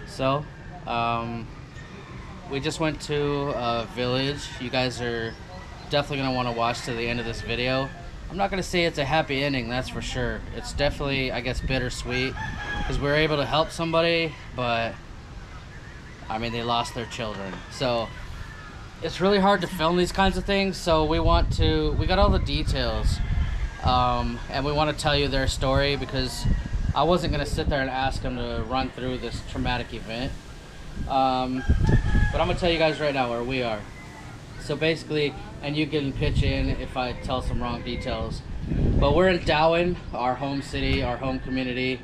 So, we just went to a village. You guys are definitely going to want to watch to the end of this video. I'm not going to say it's a happy ending, that's for sure. It's definitely, I guess, bittersweet because we were able to help somebody, but I mean, they lost their children. So it's really hard to film these kinds of things. So we got all the details, and we want to tell you their story because I wasn't going to sit there and ask them to run through this traumatic event. But I'm going to tell you guys right now where we are. So basically, and you can pitch in if I tell some wrong details, but we're in Dauin, our home city, our home community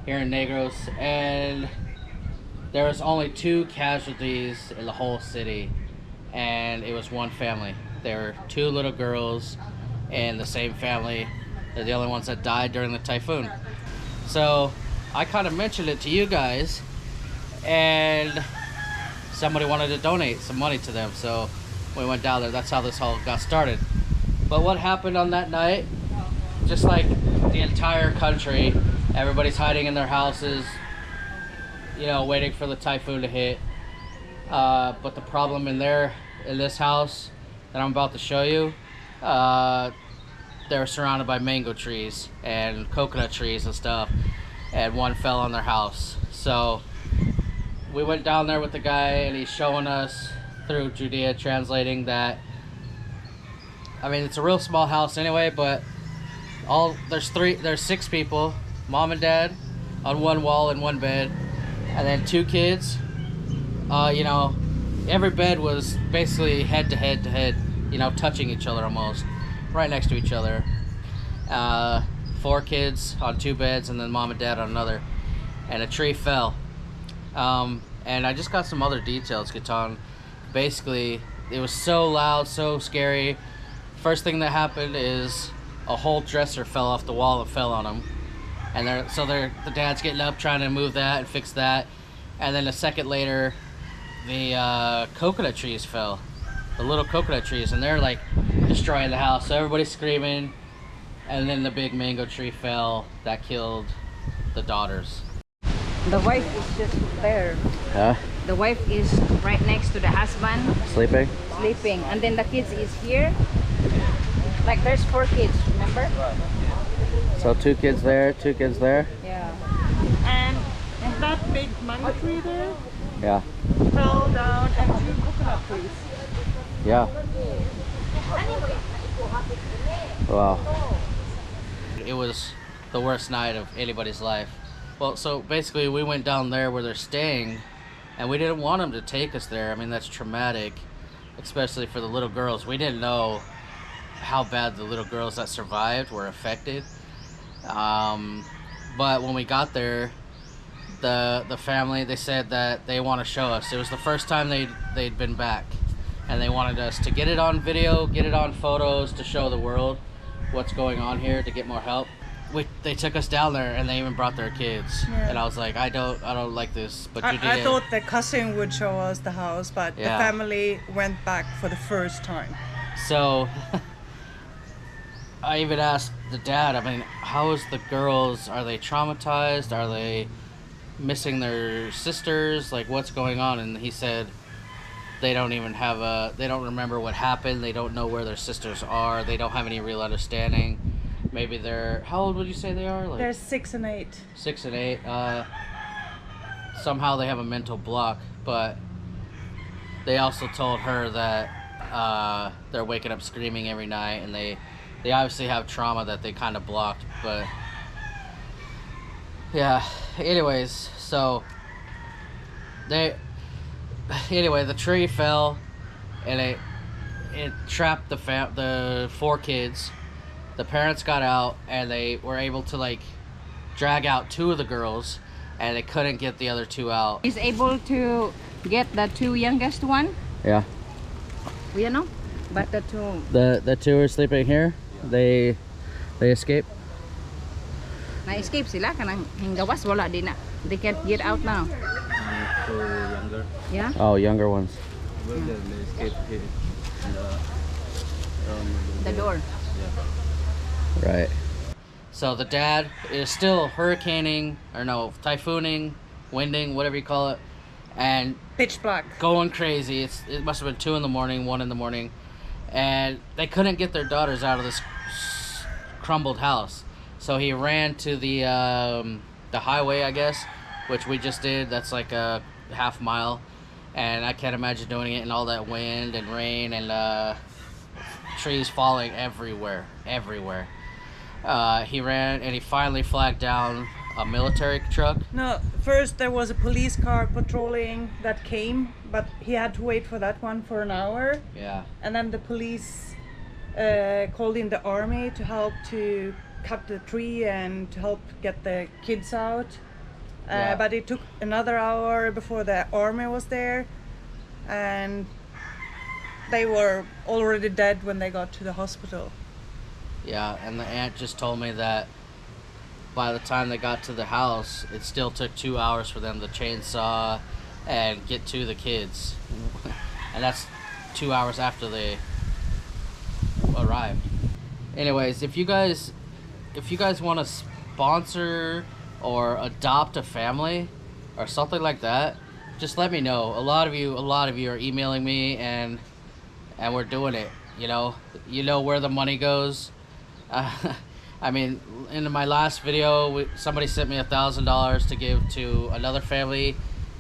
here in Negros, and there was only 2 casualties in the whole city, and it was one family. There were 2 little girls in the same family. They're the only ones that died during the typhoon. So I kind of mentioned it to you guys, and somebody wanted to donate some money to them, so we went down there. That's how this all got started. But what happened on that night, just like the entire country, everybody's hiding in their houses, you know, waiting for the typhoon to hit. But the problem in this house that I'm about to show you, they were surrounded by mango trees and coconut trees and stuff, and one fell on their house. So we went down there with the guy, and he's showing us through Judea, translating that, I mean, it's a real small house anyway, but there's 6 people, mom and dad on one wall in one bed, and then 2 kids. You know, every bed was basically head to head to head, you know, touching each other almost, right next to each other. 4 kids on 2 beds, and then mom and dad on another, and a tree fell. And I just got some other details, Gittan. Basically, it was so loud, so scary. First thing that happened is a whole dresser fell off the wall and fell on them. And the dad's getting up trying to move that and fix that. And then a second later, the coconut trees fell. The little coconut trees, and they're like destroying the house. So everybody's screaming. And then the big mango tree fell that killed the daughters. The wife is just there. Huh? The wife is right next to the husband. Sleeping? Sleeping. And then the kids is here. Like there's 4 kids, remember? So 2 kids there, 2 kids there? Yeah. And that big mango tree there Yeah. fell down, and 2 coconut trees. Yeah. Wow. It was the worst night of anybody's life. Well, so basically we went down there where they're staying, and we didn't want them to take us there. I mean, that's traumatic, especially for the little girls. We didn't know how bad the little girls that survived were affected. But when we got there, the family, they said that they want to show us. It was the first time they'd been back, and they wanted us to get it on video, get it on photos, to show the world what's going on here, to get more help. They took us down there, and they even brought their kids. Yeah. And I was like, I don't like this. But I thought the cousin would show us the house, but Yeah. the family went back for the first time. So I even asked the dad, I mean, how is the girls? Are they traumatized? Are they missing their sisters? Like, what's going on? And he said they don't remember what happened. They don't know where their sisters are. They don't have any real understanding. Maybe how old would you say they are? Like They're 6 and 8. 6 and 8. Somehow they have a mental block, but they also told her that they're waking up screaming every night, and they obviously have trauma that they kind of blocked. But yeah, anyways, so the tree fell, and it trapped the 4 kids. The parents got out, and they were able to like drag out 2 of the girls, and they couldn't get the other 2 out. He's able to get the 2 youngest one. Yeah. You know, but the 2. The 2 are sleeping here. They escaped. Na-escape sila kanang hinggawas wala din na. They can't get out now. So younger. Yeah. Oh, younger ones. Well, they escape here. The door. Right. So the dad is still typhooning, winding, whatever you call it, and Pitch black. going crazy. It must have been 2 in the morning, 1 in the morning, and they couldn't get their daughters out of this crumbled house. So he ran to the highway, I guess, which we just did. That's like a half mile, and I can't imagine doing it in all that wind and rain and trees falling everywhere. He ran and he finally flagged down a military truck. No, first there was a police car patrolling that came, but he had to wait for that one for an hour. Yeah. And then the police called in the army to help to cut the tree and to help get the kids out. Yeah. But it took another hour before the army was there, and they were already dead when they got to the hospital. Yeah, and the aunt just told me that by the time they got to the house, it still took 2 hours for them to chainsaw and get to the kids. And that's 2 hours after they arrived. Anyways, if you guys want to sponsor or adopt a family or something like that, just let me know. A lot of you are emailing me, and we're doing it. You know where the money goes. I mean, in my last video, somebody sent me $1,000 to give to another family,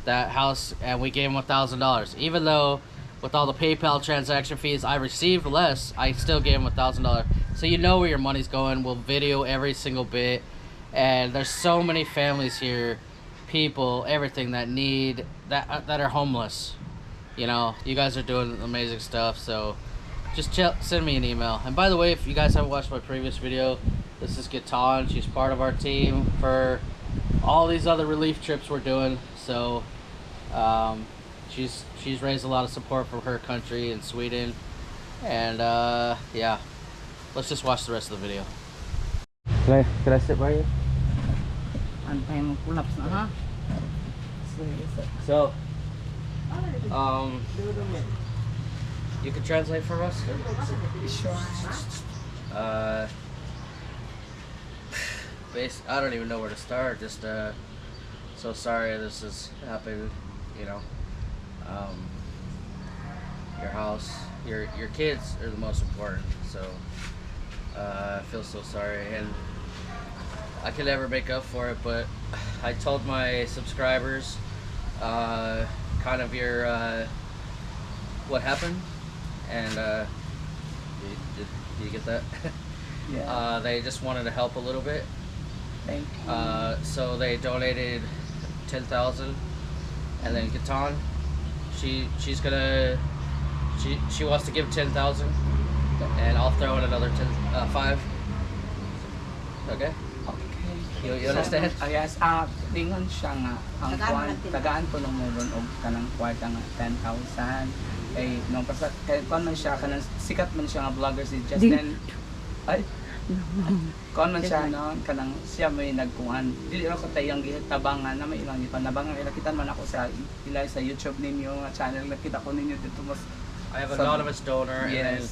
that house, and we gave them $1,000. Even though with all the PayPal transaction fees I received less, I still gave them $1,000. So you know where your money's going. We'll video every single bit, and there's so many families here, people, everything that need that are homeless. You guys are doing amazing stuff. So just send me an email. And by the way, if you guys haven't watched my previous video, this is Gittan. She's part of our team for all these other relief trips we're doing. So she's raised a lot of support from her country in Sweden. And yeah, let's just watch the rest of the video. Can I sit by you? Antay mo collapse na, ha? So you can translate for us? Sure. I don't even know where to start. Just so sorry this has happened. Your house, your kids are the most important. So I feel so sorry, and I can never make up for it. But I told my subscribers kind of your what happened, and did you get that? Yeah. They just wanted to help a little bit. Thank you. So they donated 10,000, and then Gittan, she wants to give 10,000, and I'll throw in another 5. Okay? Okay. You understand? Yes, lingon siya nga ang kwan tagaan ko nung moron og kanang kwarta nga 10,000. Kay nung pasa kay kon man siya kanang sikat man siya nga vlogger si Justin. Ay. Kon man siya no kanang siya may nagkuan. Dili ra ko tayang gitabangan na may ilang ipanabangan kita man ako sa sa YouTube ninyo nga channel nakita ko ninyo dito mas I have an anonymous donor, yes. And then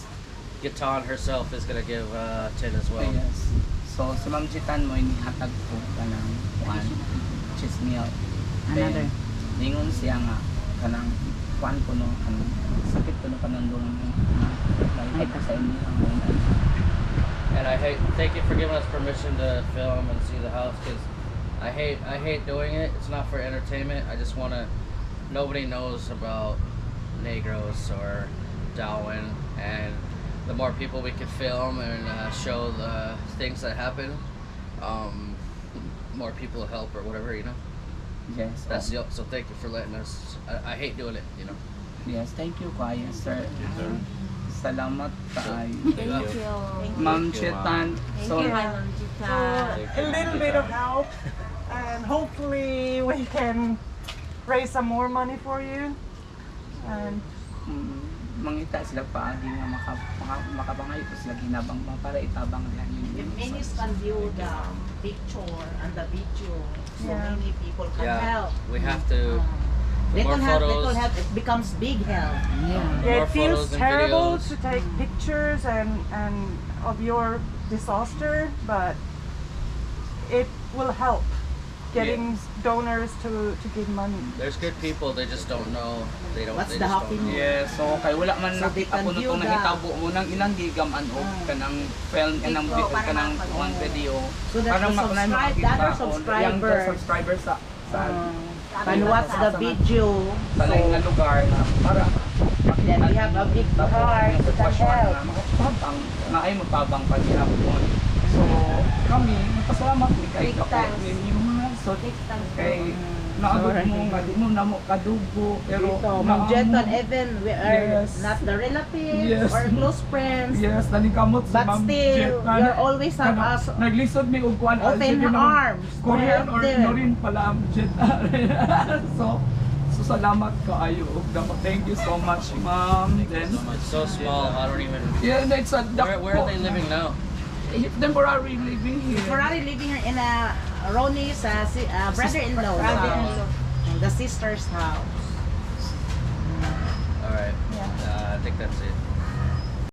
Gittan herself is gonna give 10 as well. Yes. So si Ma'am Gittan mo inihatag ko kanang kuan chismiel. Another. Ningon siya nga kanang kuan ko no kanang sakit ko no kanang dong ay sa inyo. And thank you for giving us permission to film and see the house, because I hate doing it. It's not for entertainment. I just nobody knows about Negros or Dauin, and the more people we can film and show the things that happen, more people will help or whatever, Yes. So thank you for letting us. I hate doing it, Yes, thank you, Kuya, sir. Salamat tayo. Thank you. Ma'am Gittan. So, A little bit of help, and hopefully we can raise some more money for you. And mangita sila paagi nga makabangay ko sila ginabang para itabang lang If many can view the picture and the video, so Yeah. many people can help. We have to. The They more can help. They photos, can help. It becomes big help. Yeah. yeah, more it feels photos and terrible videos. to take pictures and of your disaster, but it will help. getting donors to give money. There's good people, they just don't know. They don't. What's they the just happy don't know. Yes, so kay wala man So they nakita can ko view nung that. nahitabo mo nang ilang gigaman og kanang film kanang Intro, para kanang makapag- one video. So that Parang the makunay subscribe- makita the other ko, subscriber- yung the subscribers sa Can watch the video. sa lain nga lugar na para Then we have a big heart to help. makapabang na ay magpabang pa niya po. So kami nagpasalamat ni kay Big thanks. mga so kay naabot mo nga di mo namo kadugo pero Dito, Ma'am Gittan, even we are Yes. not the relatives Yes. or close friends. yes, nalikamot si But Ma'am still, Gittan. you're always have us Naglisod mi og kuan open arms to Korean help or them. Norin pala ang Gittan. so salamat kaayo og damo. Thank you so much, Ma'am. Then It's so small. I don't even. yeah, it's a Where are they living now? Temporary living here. Ferrari living here in a Ronnie's brother-in-law. The sister's house.